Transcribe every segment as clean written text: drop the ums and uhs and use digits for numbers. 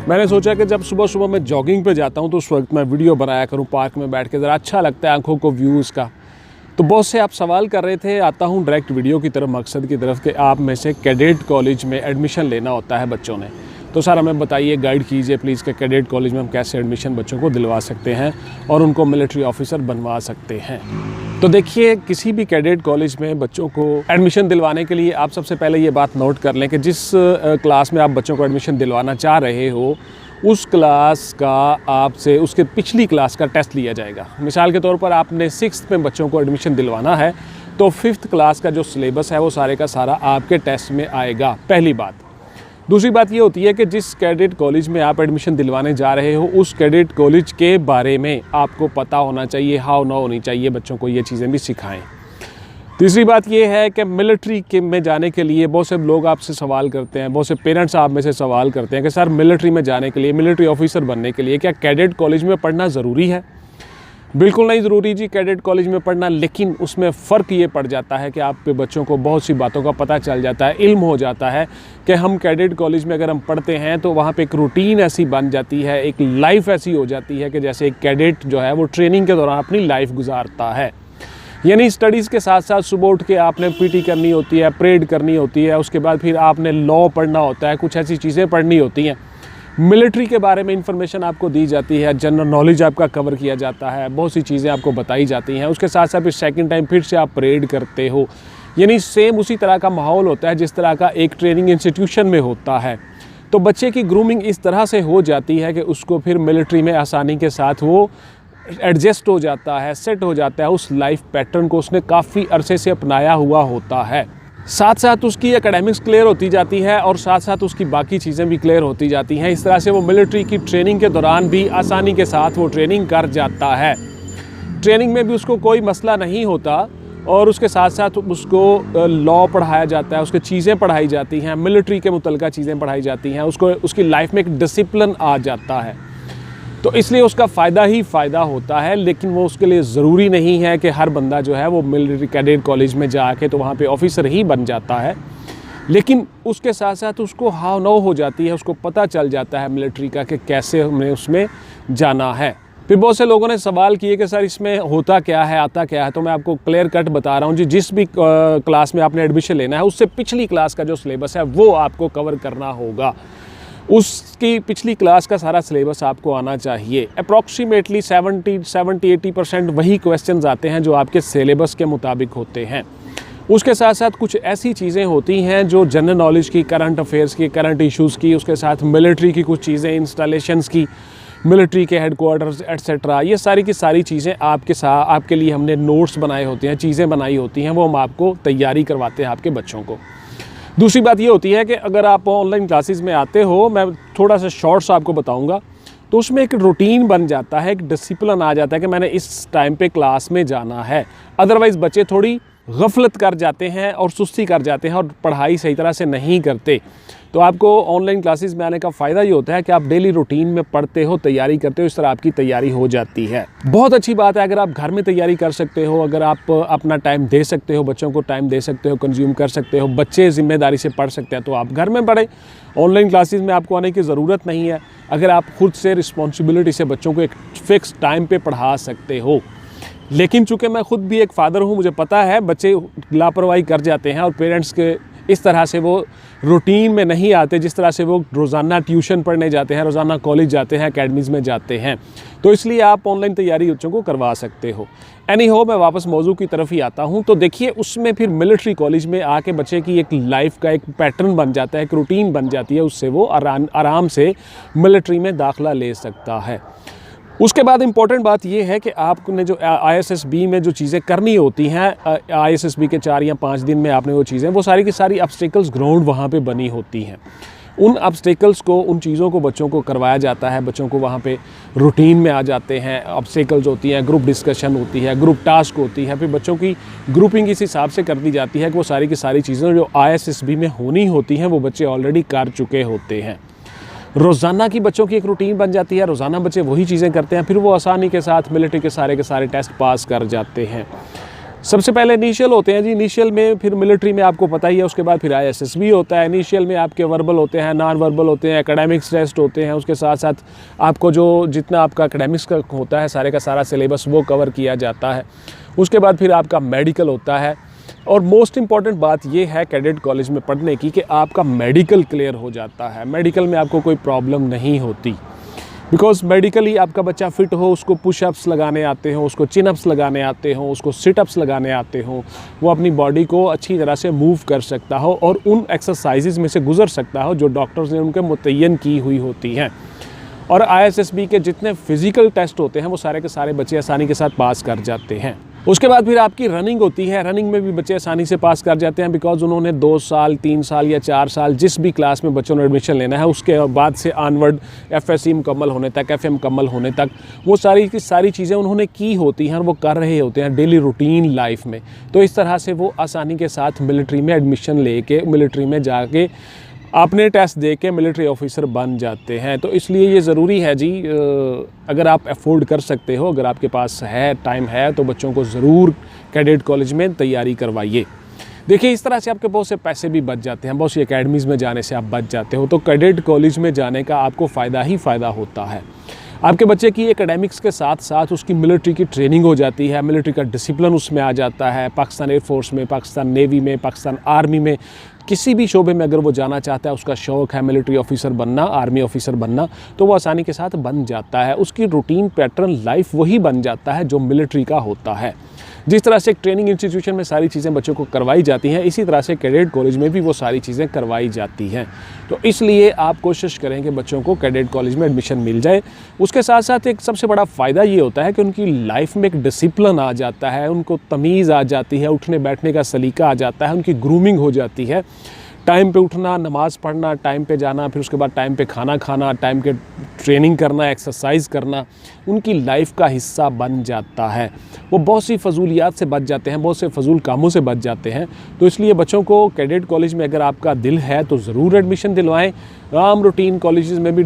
मैंने सोचा कि जब सुबह सुबह मैं जॉगिंग पे जाता हूँ तो उस वक्त मैं वीडियो बनाया करूँ पार्क में बैठ के, ज़रा अच्छा लगता है आंखों को व्यूज़ का। तो बहुत से आप सवाल कर रहे थे, आता हूँ डायरेक्ट वीडियो की तरफ, मकसद की तरफ कि आप में से कैडेट कॉलेज में एडमिशन लेना होता है बच्चों ने, तो सर हमें बताइए, गाइड कीजिए प्लीज़ कि कैडेट कॉलेज में हम कैसे एडमिशन बच्चों को दिलवा सकते हैं और उनको मिलिट्री ऑफिसर बनवा सकते हैं। तो देखिए, किसी भी कैडेट कॉलेज में बच्चों को एडमिशन दिलवाने के लिए आप सबसे पहले ये बात नोट कर लें कि जिस क्लास में आप बच्चों को एडमिशन दिलवाना चाह रहे हो उस क्लास का आपसे उसके पिछली क्लास का टेस्ट लिया जाएगा। मिसाल के तौर पर आपने 6th में बच्चों को एडमिशन दिलवाना है तो 5th क्लास का जो सिलेबस है वो सारे का सारा आपके टेस्ट में आएगा, पहली बात। दूसरी बात ये होती है कि जिस कैडेट कॉलेज में आप एडमिशन दिलवाने जा रहे हो उस कैडेट कॉलेज के बारे में आपको पता होना चाहिए, हाउ ना होनी चाहिए, बच्चों को ये चीज़ें भी सिखाएं। तीसरी बात ये है कि मिलिट्री के में जाने के लिए बहुत से लोग आपसे सवाल करते हैं, बहुत से पेरेंट्स आप में से सवाल करते हैं कि सर मिलिट्री में जाने के लिए, मिलिट्री ऑफिसर बनने के लिए क्या कैडेट कॉलेज में पढ़ना ज़रूरी है? बिल्कुल नहीं ज़रूरी जी कैडेट कॉलेज में पढ़ना, लेकिन उसमें फ़र्क ये पड़ जाता है कि आप पे बच्चों को बहुत सी बातों का पता चल जाता है, इल्म हो जाता है कि हम कैडेट कॉलेज में अगर हम पढ़ते हैं तो वहाँ पे एक रूटीन ऐसी बन जाती है, एक लाइफ ऐसी हो जाती है कि जैसे एक कैडेट जो है वो ट्रेनिंग के दौरान अपनी लाइफ गुजारता है। यानी स्टडीज़ के साथ साथ सुबह उठ के आपने पीटी करनी होती है, परेड करनी होती है, उसके बाद फिर आपने लॉ पढ़ना होता है, कुछ ऐसी चीज़ें पढ़नी होती हैं। मिलिट्री के बारे में इंफॉर्मेशन आपको दी जाती है, जनरल नॉलेज आपका कवर किया जाता है, बहुत सी चीज़ें आपको बताई जाती हैं। उसके साथ साथ फिर सेकंड टाइम फिर से आप परेड करते हो, यानी सेम उसी तरह का माहौल होता है जिस तरह का एक ट्रेनिंग इंस्टीट्यूशन में होता है। तो बच्चे की ग्रूमिंग इस तरह से हो जाती है कि उसको फिर मिलिट्री में आसानी के साथ वो एडजस्ट हो जाता है, सेट हो जाता है उस लाइफ पैटर्न को उसने काफ़ी अरसे से अपनाया हुआ होता है। साथ साथ उसकी एकेडमिक्स क्लियर होती जाती है और साथ साथ उसकी बाकी चीज़ें भी क्लियर होती जाती हैं। इस तरह से वो मिलिट्री की ट्रेनिंग के दौरान भी आसानी के साथ वो ट्रेनिंग कर जाता है। ट्रेनिंग में भी उसको कोई मसला नहीं होता और उसके साथ साथ उसको लॉ पढ़ाया जाता है, उसके चीज़ें पढ़ाई जाती हैं, मिलिट्री के मुतल्लिक़ा चीज़ें पढ़ाई जाती हैं, उसको उसकी लाइफ में एक डिसिप्लिन आ जाता है। तो इसलिए उसका फ़ायदा ही फ़ायदा होता है, लेकिन वो उसके लिए ज़रूरी नहीं है कि हर बंदा जो है वो मिलिट्री कैडेट कॉलेज में जाके तो वहाँ पे ऑफिसर ही बन जाता है। लेकिन उसके साथ साथ उसको हाव नो हो जाती है, उसको पता चल जाता है मिलिट्री का कि कैसे हमें उसमें जाना है। फिर बहुत से लोगों ने सवाल किए कि सर इसमें होता क्या है, आता क्या है, तो मैं आपको क्लियर कट बता रहा हूँ जी। जिस भी क्लास में आपने एडमिशन लेना है उससे पिछली क्लास का जो सिलेबस है वो आपको कवर करना होगा। उसकी पिछली क्लास का सारा सिलेबस आपको आना चाहिए। अप्रॉक्सीमेटली 70-80% वही क्वेश्चंस आते हैं जो आपके सिलेबस के मुताबिक होते हैं। उसके साथ साथ कुछ ऐसी चीज़ें होती हैं जो जनरल नॉलेज की, करंट अफेयर्स की, करंट इश्यूज़ की, उसके साथ मिलिट्री की कुछ चीज़ें, इंस्टॉलेशंस की, मिलिट्री के हेडक्वार्टर्स एट्सेट्रा, ये सारी की सारी चीज़ें आपके लिए हमने नोट्स बनाए होते हैं, चीज़ें बनाई होती हैं, वो हम आपको तैयारी करवाते हैं आपके बच्चों को। दूसरी बात ये होती है कि अगर आप ऑनलाइन क्लासेस में आते हो, मैं थोड़ा सा शॉर्ट्स आपको बताऊंगा, तो उसमें एक रूटीन बन जाता है, एक डिसिप्लिन आ जाता है कि मैंने इस टाइम पे क्लास में जाना है। अदरवाइज़ बच्चे थोड़ी गफलत कर जाते हैं और सुस्ती कर जाते हैं और पढ़ाई सही तरह से नहीं करते। तो आपको ऑनलाइन क्लासेस में आने का फ़ायदा ये होता है कि आप डेली रूटीन में पढ़ते हो, तैयारी करते हो, इस तरह आपकी तैयारी हो जाती है। बहुत अच्छी बात है अगर आप घर में तैयारी कर सकते हो, अगर आप अपना टाइम दे सकते हो, बच्चों को टाइम दे सकते हो, कंज्यूम कर सकते हो, बच्चे ज़िम्मेदारी से पढ़ सकते हैं, तो आप घर में पढ़ें। ऑनलाइन क्लासेस में आपको आने की ज़रूरत नहीं है अगर आप खुद से रिस्पॉन्सिबिलिटी से बच्चों को एक फ़िक्स टाइम पर पढ़ा सकते हो। लेकिन चूँकि मैं खुद भी एक फ़ादर हूँ, मुझे पता है बच्चे लापरवाही कर जाते हैं और पेरेंट्स के इस तरह से वो रूटीन में नहीं आते जिस तरह से वो रोज़ाना ट्यूशन पढ़ने जाते हैं, रोज़ाना कॉलेज जाते हैं, एकेडमीज़ में जाते हैं। तो इसलिए आप ऑनलाइन तैयारी बच्चों को करवा सकते हो। एनी हो, मैं वापस मौजू की तरफ ही आता हूँ। तो देखिए, उसमें फिर मिलिट्री कॉलेज में आके बच्चे की एक लाइफ का एक पैटर्न बन जाता है, एक रूटीन बन जाती है, उससे वो आराम से मिलिट्री में दाखिला ले सकता है। उसके बाद इम्पॉर्टेंट बात यह है कि आपने जो ISSB में जो चीज़ें करनी होती हैं, ISSB के 4 या 5 दिन में आपने वो चीज़ें, वो सारी की सारी ऑब्स्टेकल्स ग्राउंड वहाँ पे बनी होती हैं। उन ऑब्स्टेकल्स को, उन चीज़ों को बच्चों को करवाया जाता है, बच्चों को वहाँ पे रूटीन में आ जाते हैं। ऑब्स्टेकल्स होती हैं, ग्रुप डिस्कशन होती है, ग्रुप टास्क होती है, फिर बच्चों की ग्रुपिंग इस हिसाब से कर दी जाती है कि वो सारी की सारी चीज़ें जो ISSB में होनी होती हैं वो बच्चे ऑलरेडी कर चुके होते हैं। रोज़ाना की बच्चों की एक रूटीन बन जाती है, रोज़ाना बच्चे वही चीज़ें करते हैं, फिर वो आसानी के साथ मिलिट्री के सारे टेस्ट पास कर जाते हैं। सबसे पहले इनिशियल होते हैं जी, इनिशियल में फिर मिलिट्री में आपको पता ही है, उसके बाद फिर ISSB होता है। इनिशियल में आपके वर्बल होते हैं, नॉन वर्बल होते हैं, एकेडमिक्स टेस्ट होते हैं, उसके साथ साथ आपको जो जितना आपका एकेडमिक्स का होता है सारे का सारा सिलेबस वो कवर किया जाता है। उसके बाद फिर आपका मेडिकल होता है, और मोस्ट इम्पॉर्टेंट बात ये है कैडेट कॉलेज में पढ़ने की कि आपका मेडिकल क्लियर हो जाता है। मेडिकल में आपको कोई प्रॉब्लम नहीं होती, बिकॉज मेडिकली आपका बच्चा फिट हो, उसको पुशअप्स लगाने आते हों, उसको चिनअप्स लगाने आते हों, उसको सिटअप्स लगाने आते हों, वो अपनी बॉडी को अच्छी तरह से मूव कर सकता हो और उन एक्सरसाइजेज में से गुजर सकता हो जो डॉक्टर्स ने उनके मुतय्यन की हुई होती हैं। और ISSB के जितने फिज़िकल टेस्ट होते हैं वो सारे के सारे बच्चे आसानी के साथ पास कर जाते हैं। उसके बाद फिर आपकी रनिंग होती है। रनिंग में भी बच्चे आसानी से पास कर जाते हैं, बिकॉज उन्होंने 2 साल 3 साल या 4 साल जिस भी क्लास में बच्चों ने एडमिशन लेना है उसके बाद से ऑनवर्ड FSC मुकम्मल होने तक, FM मुकम्मल होने तक वो सारी की सारी चीज़ें उन्होंने की होती हैं और वो कर रहे होते हैं डेली रूटीन लाइफ में। तो इस तरह से वो आसानी के साथ मिलिट्री में एडमिशन लेके मिलिट्री में जाके आपने टेस्ट दे के मिलिट्री ऑफिसर बन जाते हैं। तो इसलिए ये ज़रूरी है जी, अगर आप अफोर्ड कर सकते हो, अगर आपके पास है टाइम है, तो बच्चों को ज़रूर कैडेट कॉलेज में तैयारी करवाइए। देखिए, इस तरह से आपके बहुत से पैसे भी बच जाते हैं, बहुत सी एकेडमीज़ में जाने से आप बच जाते हो। तो कैडेट कॉलेज में जाने का आपको फ़ायदा ही फ़ायदा होता है। आपके बच्चे की एकेडमिक्स के साथ साथ उसकी मिलिट्री की ट्रेनिंग हो जाती है, मिलिट्री का डिसिप्लिन उसमें आ जाता है। पाकिस्तान एयरफोर्स में, पाकिस्तान नेवी में, पाकिस्तान आर्मी में, किसी भी शोबे में अगर वो जाना चाहता है, उसका शौक़ है मिलिट्री ऑफिसर बनना, आर्मी ऑफिसर बनना, तो वो आसानी के साथ बन जाता है। उसकी रूटीन पैटर्न लाइफ वही बन जाता है जो मिलिट्री का होता है। जिस तरह से एक ट्रेनिंग इंस्टीट्यूशन में सारी चीज़ें बच्चों को करवाई जाती हैं, इसी तरह से कैडेट कॉलेज में भी वो सारी चीज़ें करवाई जाती हैं। तो इसलिए आप कोशिश करें कि बच्चों को कैडेट कॉलेज में एडमिशन मिल जाए। उसके साथ साथ एक सबसे बड़ा फ़ायदा ये होता है कि उनकी लाइफ में एक डिसिप्लिन आ जाता है, उनको तमीज़ आ जाती है, उठने बैठने का सलीका आ जाता है, उनकी ग्रूमिंग हो जाती है। टाइम पे उठना, नमाज़ पढ़ना, टाइम पे जाना, फिर उसके बाद टाइम पे खाना खाना, टाइम के ट्रेनिंग करना, एक्सरसाइज करना, उनकी लाइफ का हिस्सा बन जाता है। वो बहुत सी फजूलियात से बच जाते हैं, बहुत से फजूल कामों से बच जाते हैं। तो इसलिए बच्चों को कैडेट कॉलेज में अगर आपका दिल है तो ज़रूर एडमिशन दिलवाएं। आम रूटीन कॉलेजेस में भी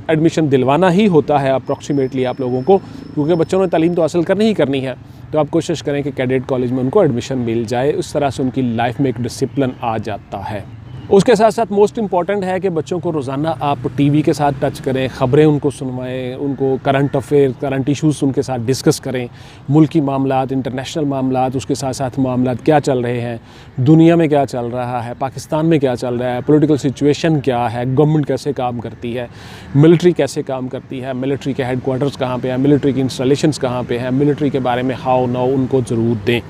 एडमिशन दिलवाना ही होता है अप्रॉक्सीमेटली आप लोगों को, क्योंकि बच्चों ने तालीम तो हासिल करनी ही करनी है। तो आप कोशिश करें कि कैडेट कॉलेज में उनको एडमिशन मिल जाए। उस तरह से उनकी लाइफ में एक डिसिप्लिन आ जाता है। उसके साथ साथ मोस्ट इम्पॉर्टेंट है कि बच्चों को रोज़ाना आप टीवी के साथ टच करें, ख़बरें उनको सुनवाएं, उनको करंट अफेयर, करंट इश्यूज़ उनके साथ डिस्कस करें, मुल्की मामलात, इंटरनेशनल मामलात, उसके साथ साथ मामलात क्या चल रहे हैं, दुनिया में क्या चल रहा है, पाकिस्तान में क्या चल रहा है, पॉलिटिकल सिचुएशन क्या है, गवर्नमेंट कैसे काम करती है, मिलिट्री कैसे काम करती है, मिलिट्री के हेडक्वार्टर्स कहाँ पे हैं, मिलिट्री की इंस्टॉलेशंस कहाँ पे हैं, मिलिट्री के बारे में हाउ नाउ उनको ज़रूर दें।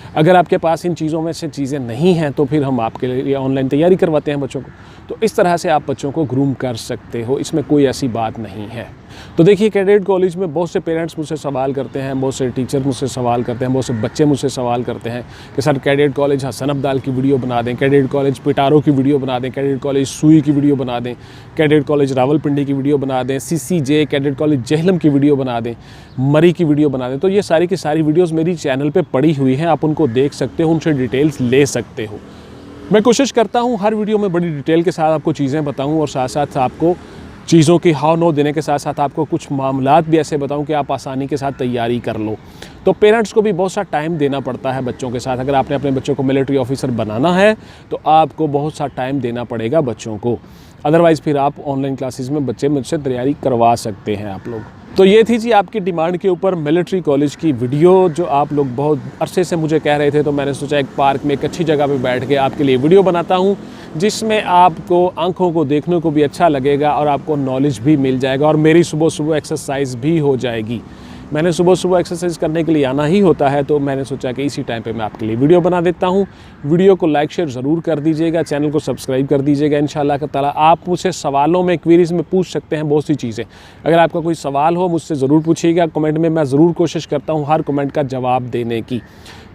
अगर आपके पास इन चीज़ों में से चीज़ें नहीं हैं तो फिर हम आपके लिए ऑनलाइन तैयारी करवाते हैं बच्चों को। तो इस तरह से आप बच्चों को ग्रूम कर सकते हो, इसमें कोई ऐसी बात नहीं है। तो देखिए, कैडेट कॉलेज में बहुत से पेरेंट्स मुझसे सवाल करते हैं, बहुत से टीचर मुझसे सवाल करते हैं, बहुत से बच्चे मुझसे सवाल करते हैं कि sir cadet college Hasan Abdal की वीडियो बना दें, कैडेट कॉलेज पिटारो की वीडियो बना दें, कैडेट कॉलेज सुई की वीडियो बना दें, कैडेट कॉलेज रावलपिंडी की वीडियो बना दें, CCJ कैडेट कॉलेज जहलम की वीडियो बना दें, मरी की वीडियो बना दें। तो ये सारी की सारी वीडियोज़ मेरी चैनल पर पड़ी हुई हैं, आप उनको देख सकते हो, उनसे डिटेल्स ले सकते हो। मैं कोशिश करता हूँ हर वीडियो में बड़ी डिटेल के साथ आपको चीज़ें बताऊँ और साथ साथ आपको चीज़ों की हाउ नो देने के साथ साथ आपको कुछ मामलात भी ऐसे बताऊं कि आप आसानी के साथ तैयारी कर लो। तो पेरेंट्स को भी बहुत सा टाइम देना पड़ता है बच्चों के साथ। अगर आपने अपने बच्चों को मिलिट्री ऑफिसर बनाना है तो आपको बहुत सा टाइम देना पड़ेगा बच्चों को, अदरवाइज़ फिर आप ऑनलाइन क्लासेस में बच्चे मुझसे तैयारी करवा सकते हैं आप लोग। तो ये थी जी आपकी डिमांड के ऊपर मिलिट्री कॉलेज की वीडियो, जो आप लोग बहुत अरसे से मुझे कह रहे थे। तो मैंने सोचा एक पार्क में एक अच्छी जगह पे बैठ के आपके लिए वीडियो बनाता हूँ, जिसमें आपको आंखों को देखने को भी अच्छा लगेगा और आपको नॉलेज भी मिल जाएगा और मेरी सुबह सुबह एक्सरसाइज भी हो जाएगी। मैंने सुबह सुबह एक्सरसाइज करने के लिए आना ही होता है, तो मैंने सोचा कि इसी टाइम पे मैं आपके लिए वीडियो बना देता हूँ। वीडियो को लाइक शेयर ज़रूर कर दीजिएगा, चैनल को सब्सक्राइब कर दीजिएगा। इंशाल्लाह ताला आप मुझसे सवालों में, क्वेरीज़ में पूछ सकते हैं बहुत सी चीज़ें। अगर आपका कोई सवाल हो मुझसे ज़रूर पूछिएगा कमेंट में, मैं ज़रूर कोशिश करता हूँ हर कमेंट का जवाब देने की।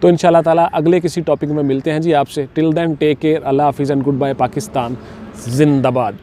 तो इंशाल्लाह ताला अगले किसी टॉपिक में मिलते हैं जी आपसे। टिल देन टेक केयर, अल्लाह हाफिज़ एंड गुड बाय पाकिस्तान, जिंदाबाद।